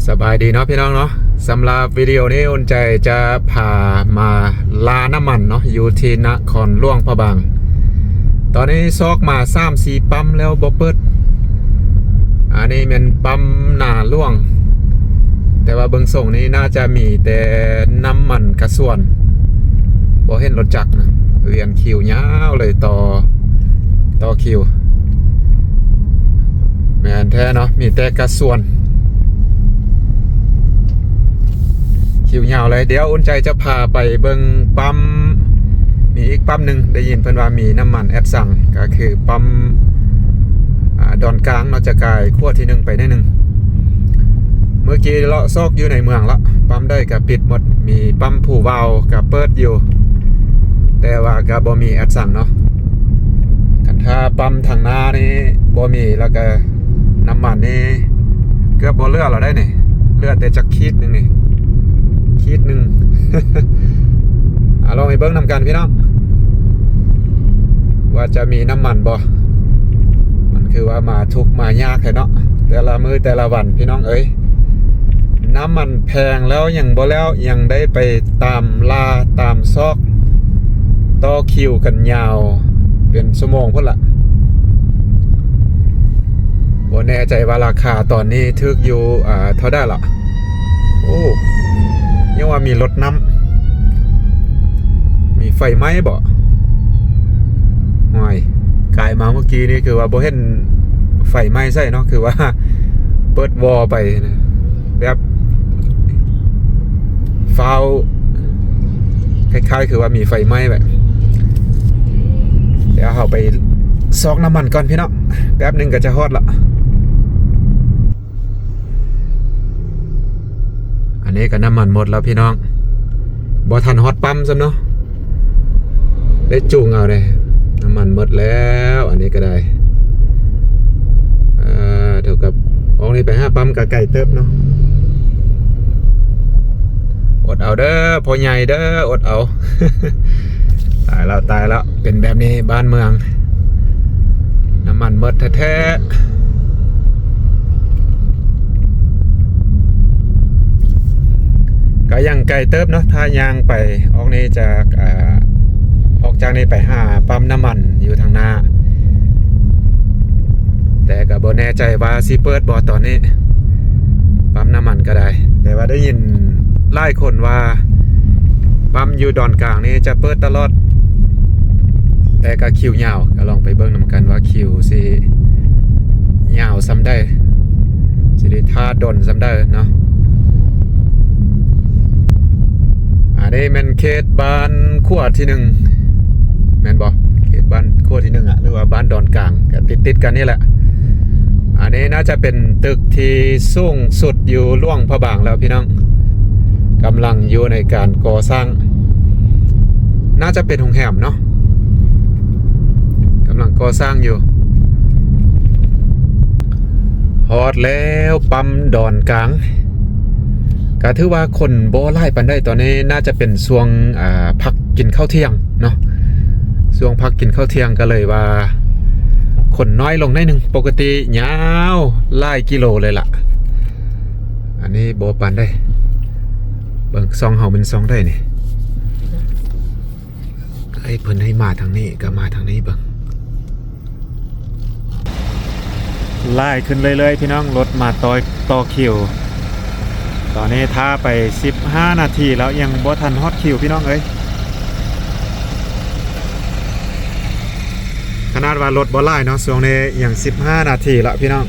สบายดีเนาะพี่น้องเนาะสำหรับวิดีโอนี้อุ่นใจจะพามาลาน้ำมันเนาะอยู่ที่นครหลวงพระบางตอนนี้ซอกมา3-4ปั๊มแล้วบ่เปิดอันนี้เป็นปั๊มหน้าหลวงแต่ว่าเบื้องส่งนี้น่าจะมีแต่น้ำมันกระส่วนบ่เห็นรถจักรนะเรียนคิวยาวเลยต่อคิวแม่นแท้เนาะมีแต่กระส่วนคิวยาวเลยเดี๋ยวอุ่นใจจะพาไปเบิ่งปั๊มมีอีกปั๊มหนึ่งได้ยินเพิ่นว่ามีน้ำมันแอดสั่งก็คือปั๊มดอนกลางเนาะจะกายขั้วที่1ไปได้1เมื่อกี้เลาะซอกอยู่ในเมืองละปั๊มได้ก็ปิดหมดมีปั๊มผู้วาวก็เปิดอยู่แต่ว่าก็บ่มีแอดสั่งเนาะกันถ้าปั๊มทางหน้านี่บ่มีแล้วก็น้ำมันนี่เกือบบ่เหลือแล้วได้นี่เหลือแต่จักขีดนึงนี่ขีดหนึ่ง ลองไปเบิ้งนำกันพี่น้องว่าจะมีน้ำมันบ่มันคือว่ามาทุกมายากแค่เนาะแต่ละมื้อแต่ละวันพี่น้องเอ้ยน้ำมันแพงแล้วยังบ่แล้วยังได้ไปตามล่าตามซอกต่อคิวกันยาวเป็นชั่วโมงพุ่นละบ่แน่ใจว่าราคาตอนนี้ถึกอยู่เท่าได้ล่ะโอ้ยังว่ามีรถน้ำมีไฟไหม้บ่ห่วยกายมาเมื่อกี้นี่คือว่าบ่เห็นไฟไหม้ใช่เนาะคือว่าเปิดวอไปนะแบบฟาวคล้ายๆคือว่ามีไฟไหม้แบบเดี๋ยวเอาไปซอกน้ำมันก่อนพี่น้องแป๊บนึงก็จะฮอดละอันนี้ก็น้ำมันหมดแล้วพี่น้องบ่ทันฮอตปั๊มซ้ำเนาะได้จูงเอาเลยน้ำมันหมดแล้วอันนี้ก็ได้เท่ากับออกนี้ไป5ปั๊มกับไก่เติบเนาะอดเอาเด้อพ่อใหญ่เด้ออดเอา ตายแล้วเป็นแบบนี้บ้านเมืองน้ำมันหมดแท้ๆก็ยังไกลเติบเนาะถ้ายางไปออกนี้จากออกจากนี้ไปหาปั๊มน้ำมันอยู่ทางหน้าแต่ก็บ่แน่ใจว่าสิเปิดบ่ตอนนี้ปั๊มน้ำมันก็ได้แต่ว่าได้ยินหลายคนว่าปั๊มอยู่ดอนกลางนี่จะเปิดตลอดแต่ก็คิวยาวก็ลองไปเบิ่งนำกันว่าคิวสิยาวซ้ำได้สิได้ท่าดนซ้ำได้เนาะอันนี้เป็นเขตบ้านขั้วที่1แม่นบ่เขตบ้านขั้วที่1หรือว่าบ้านดอนกลางก็ติดกันนี่แหละอันนี้น่าจะเป็นตึกที่สูงสุดอยู่หลวงพระบางแล้วพี่น้องกำลังอยู่ในการก่อสร้างน่าจะเป็นโรงแรมเนาะกำลังก่อสร้างอยู่ฮอดแล้วปั๊มดอนกลางก็ถือว่าคนโบไล่ปันได้ตอนนี้น่าจะเป็นช่วงพักกินข้าวเที่ยงเนาะช่วงพักกินข้าวเที่ยงก็เลยว่าคนน้อยลงได้หนึ่งปกติยาวไล่กิโลเลยล่ะอันนี้โบปันได้เบิ่งซองเฮาเป็นซองได้นี่ไอ้เพิ่นให้มาทางนี้ก็มาทางนี้เบิ่งไล่ขึ้นเลยพี่น้องรถมาต่อคิวตอนนี้ท่าไป15นาทีแล้วยังบ่ทันฮอตคิวพี่น้องเอ้ยขนาดว่ารถบ่ไล่เนาะช่วงนี้ยัง15นาทีละพี่น้อง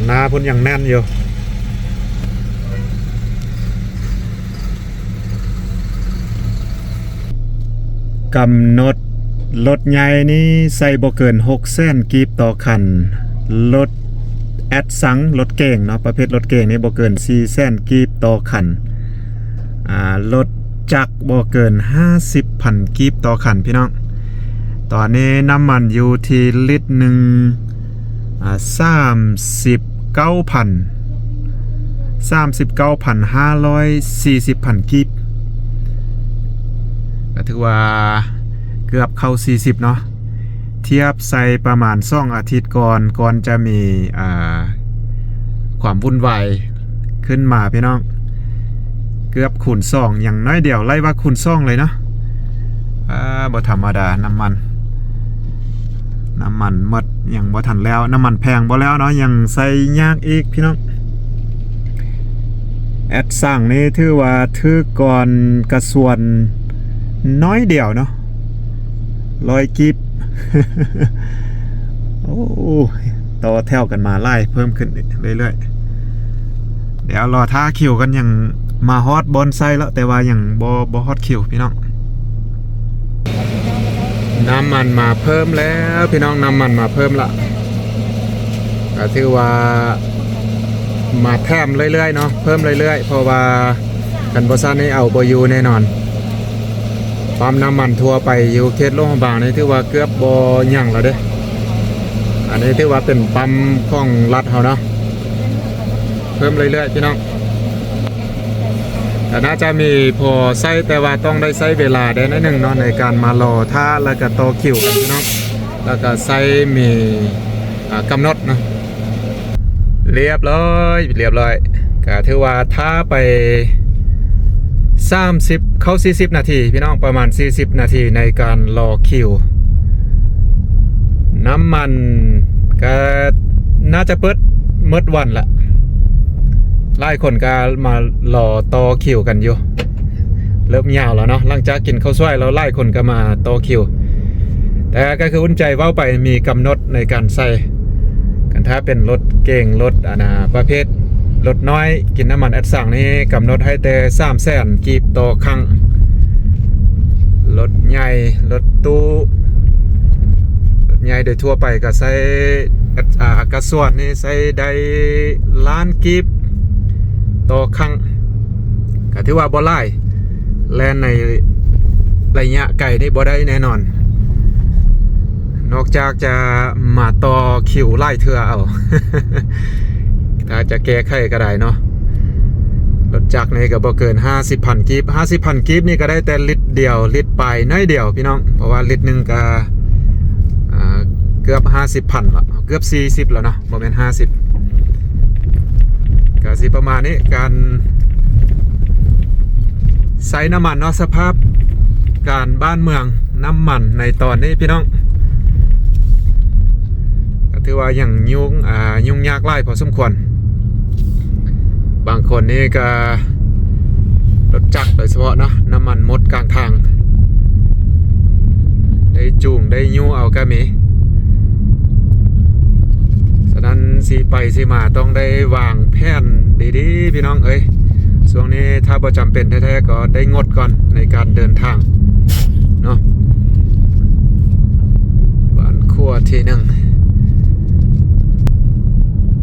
หน้าพุ่นยังแน่นอยู่กำหนดรถใหญ่นี้ใส่บ่เกิน600,000กีบต่อคันรถแอดซังรถเก่งเนาะประเภทรถเก่งนี่บ่เกิน400,000กีบต่อคันรถจักรบ่เกิน50,000กีบต่อคันพี่น้องตอนนี้น้ำมันอยู่ที่ลิตรหนึ่ง39,540กีบก็ถือว่าเกือบเข้า40เนาะเทียบใส่ประมาณ2อาทิตย์ก่อนจะมี ความ ความวุ่นวายขึ้นมาพี่น้องเกือบคูณ2อย่างน้อยเดียวไล่ว่าคูณ2เลยเนาะบ่ธรรมดาน้ำมันหมดยังบ่ทันแล้วน้ำมันแพงบ่แล้วเนาะยังใส่ยากอีกพี่น้องแอดสร้างนี่ถือว่าถือก่อนกระส่วนน้อยเดียวเนาะ100กิบ โอ้ต่อแถวกันมาไล่เพิ่มขึ้นเรื่อยๆเดี๋ยวรอท่าคิวกันยังมาฮอตบอนไซแล้วแต่ว่ายังบ่ฮอตคิวพี่น้องน้ำมันมาเพิ่มแล้วพี่น้องน้ำมันมาเพิ่มละก็ถือว่ามาแถมเรื่อยๆเนาะเพิ่มเรื่อยๆเพราะว่ากันบ่ซันให้เอาบ่อยู่แน่นอนปั๊มน้ำมันทั่วไปอยู่เขตโรงพยาบาลนี่ถือว่าเกือบบ่ยั่งแล้วเด้อันนี้ถือว่าเป็นปั๊มของรัฐเฮาเนาะเพิ่มเรื่อยๆพี่น้องแต่น่าจะมีพอใช้แต่ว่าต้องได้ใช้เวลาได้นิดนึงเนาะในการมารอท่าแล้วก็ต่อคิวกันพี่น้องแล้วก็ใช้มีกำหนดเนาะเรียบร้อยก็ถือว่าท่าไป30เข้า40นาทีพี่น้องประมาณ40นาทีในการรอคิวน้ำมันก็น่าจะเปิดเมื่อวันละหลายคนก็มารอต่อคิวกันอยู่เริ่มยาวแล้วเนาะหลังจากกินข้าวซอยแล้วหลายคนก็มาต่อคิวแต่ก็คืออุ่นใจเว้าไปมีกำหนดในการใส่กันถ้าเป็นรถเก่งรถประเภทรถน้อยกินน้ำมันแอดสั่งนี่กำหนดให้แต่300,000กีบต่อครั้งรถใหญ่รถตู้รถใหญ่โดยทั่วไปก็ใส่กระสวดนี่ใส่ได้ล้านกีบต่อครั้งก็ถือว่าบ่หลายแล่นในระยะไกลนี่บ่ได้แน่นอนนอกจากจะมาต่อคิวไล่เถื่อเอา ถ้าจะแก้ไขก็ได้เนาะรถจักรนี่ก็บ่เกิน50,000กีบ50,000กีบนี่ก็ได้แต่ลิตรเดียวลิตรปลายน้อยเดียวพี่น้องเพราะว่าลิตรนึงก็เกือบ50,000ละเกือบ40แล้วเนาะบ่แม่น50ก็สิประมาณนี้การใส่น้ำมันเนาะสภาพการบ้านเมืองน้ำมันในตอนนี้พี่น้องก็ถือว่าอย่างยุ่งยากหลายพอสมควรบางคนนี่ก็รถจักรโดยเฉพาะเนาะน้ำมันหมดกลางทางได้จูงได้ยูเอาก็มีฉะนั้นสีไปสีมาต้องได้วางแผนดีๆพี่น้องเอ้ยช่วงนี้ถ้าประจำเป็นแท้ๆก็ได้งดก่อนในการเดินทางเนาะบ้านครัวที่หนึ่ง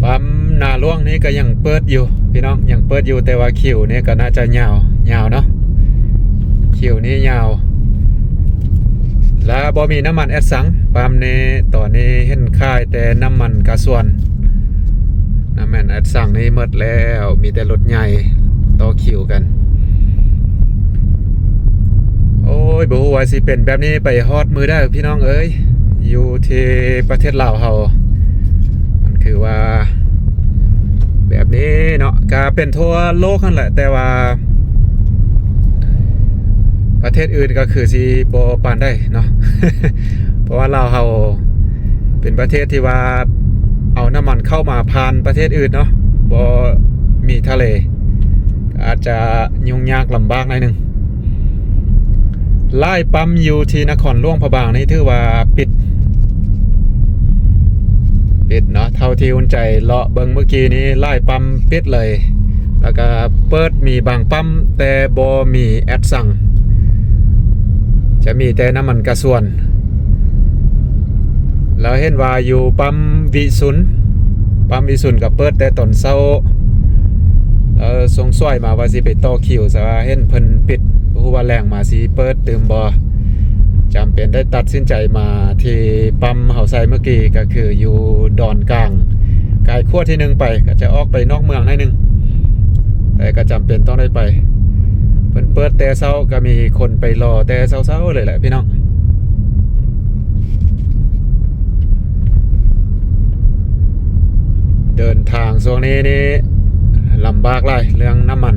ปั๊มนาล่วงนี้ก็ยังเปิดอยู่พี่น้องยังเปิดอยู่แต่ว่าคิวนี่ก็น่าจะยาวเนาะคิวนี้ยาวแล้วบ่มีน้ำมันแอดสังปั๊มนี้ตอนนี้เห็นค่ายแต่น้ำมันกระส่วนน้ำมันแอดสังนี่หมดแล้วมีแต่รถใหญ่ต่อคิวกันโอ้ยบ่ฮู้ว่าสิเป็นแบบนี้ไปฮอดมือได้พี่น้องเอ้ยอยู่ที่ประเทศลาวเฮามันคือว่าแบบนี้เนาะก็เป็นทั่วโลกนั่นแหละแต่ว่าประเทศอื่นก็คือสิบ่ปานได้เนาะ เพราะว่าลาวเฮาเป็นประเทศที่ว่าเอาน้ำมันเข้ามาผ่านประเทศอื่นเนาะบ่มีทะเลอาจจะยุ่งยากลำบากหน่อยนึงไล่ปั๊มอยู่ที่นครหลวงพระบางนี่ถือว่าปิดเนาะเท่าที่อุ่นใจเลาะเบิ่งเมื่อกี้นี้ไล่ปั๊มปิดเลยแล้วก็เปิดมีบางปั๊มแต่บ่มีแอดสั่งจะมีแต่น้ำมันกระส่วนแล้วเห็นว่าอยู่ปั๊มวิสุนก็เปิดแต่ตอนเช้าส่งสวยมาว่าสิไปต่อคิวแต่ว่าเห็นเพิ่นปิดผู้ว่าแรงมาสิเปิดตื่มบ่จำเป็นได้ตัดสินใจมาที่ปั๊มเฮาไซเมื่อกี้ก็คืออยู่ดอนกลางกายขั้วที่1ไปก็จะออกไปนอกเมืองหน่อยนึงแต่ก็จำเป็นต้องได้ไปเพิ่นเปิดแต่เช้าก็มีคนไปรอแต่เช้าๆเลยแหละพี่น้อง เดินทางช่วงนี้นี่ลำบากหลายเรื่องน้ำมัน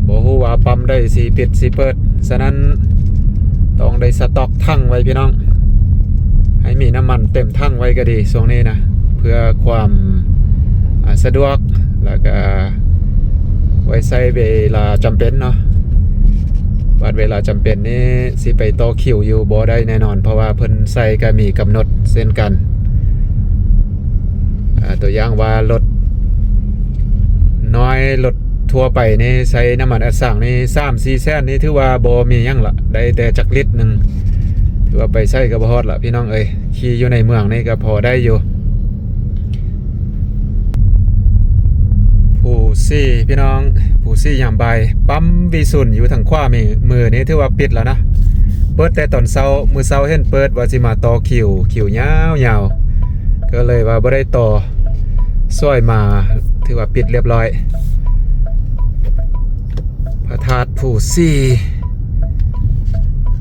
บ่ฮู้ว่าปั๊มได้สิปิดสิเปิดฉะนั้นต้องได้สต็อกทั้งไว้พี่น้องให้มีน้ำมันเต็มทั้งไว้ก็ดีช่วงนี้นะเพื่อความสะดวกแล้วก็ไว้ใช้เวลาจำเป็นเนาะบัดเวลาจำเป็นนี่สิไปต่อคิวอยู่บ่ได้แน่นอนเพราะว่าเพิ่นใส่ก็มีกำหนดเช่นกันตัวอย่างว่ารถน้อยรถทั่วไปนี่ใช้น้ำมันอัดสั่งนี่3-4 แสนนี่ถือว่าบ่มีหยังละได้แต่จักลิตรหนึ่งถือว่าไปใช้ก็บ่ฮอดละพี่น้องเอ้ยขี่อยู่ในเมืองนี่ก็พอได้อยู่ผู้ซี่พี่น้องผู้ซี่ยามบ่ายปั๊มวิสุนอยู่ทางขวามือนี่ถือว่าปิดแล้วนะเปิดแต่ตอนเช้ามื้อเช้าเห็นเปิดว่าสิมาต่อคิวยาวๆก็เลยว่าบ่ได้ต่อซอยมาถือว่าปิดเรียบร้อยพระธาตุผู้ซี่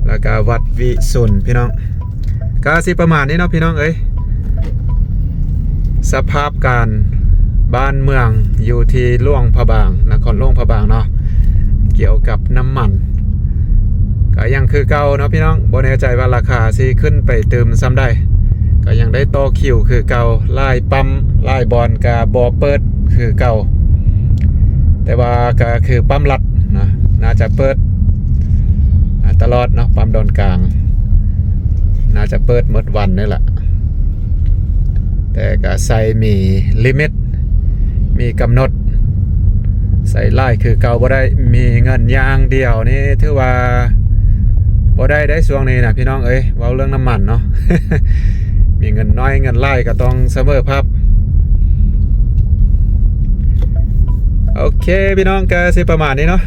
แล้วก็วัดวิสุนพี่น้องก็สิประมาณนี้เนาะพี่น้องเอ้ยสภาพการบ้านเมืองอยู่ที่หลวงพระบางนครหลวงพระบางเนาะเกี่ยวกับน้ำมันก็ยังคือเก่าเนาะพี่น้องบ่แน่ใจว่าราคาสิขึ้นไปเติมซ้ำได้ก็ยังได้ต่อคิวคือเก่าไล่ปั๊มไล่บอลกาบอเปิดคือเก่าแต่ว่าก็คือปั๊มลัดนะน่าจะเปิดตลอดเนาะปั๊มดอนกลางน่าจะเปิดหมดวันนี่แหละแต่ก็ใส่มีลิมิตมีกำหนดใส่ไล่คือเก่าบ่ได้มีเงินอย่างเดียวนี่ถือว่าบ่ได้ช่วงนี้นะพี่น้องเอ้ยเว้าเรื่องน้ำมันเนาะ มีเงินน้อยเงินไล่ก็ต้องเสมอภาพโอเคพี่น้องก็สิประมาณนี้เนาะ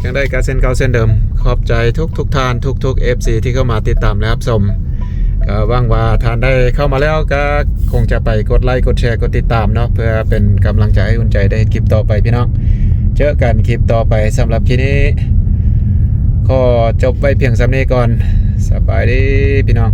ยังได้การเส้นเก่าเส้นเดิมขอบใจทุกท่านทุก FC ที่เข้ามาติดตามและรับชมก็หวังว่าท่านได้เข้ามาแล้วก็คงจะไปกดไลค์กดแชร์กดติดตามเนาะเพื่อเป็นกำลังใจให้อุ่นใจได้คลิปต่อไปพี่น้องเจอกันคลิปต่อไปสำหรับคลิปนี้ขอจบไว้เพียงสำนี้ก่อนสบายดีพี่น้อง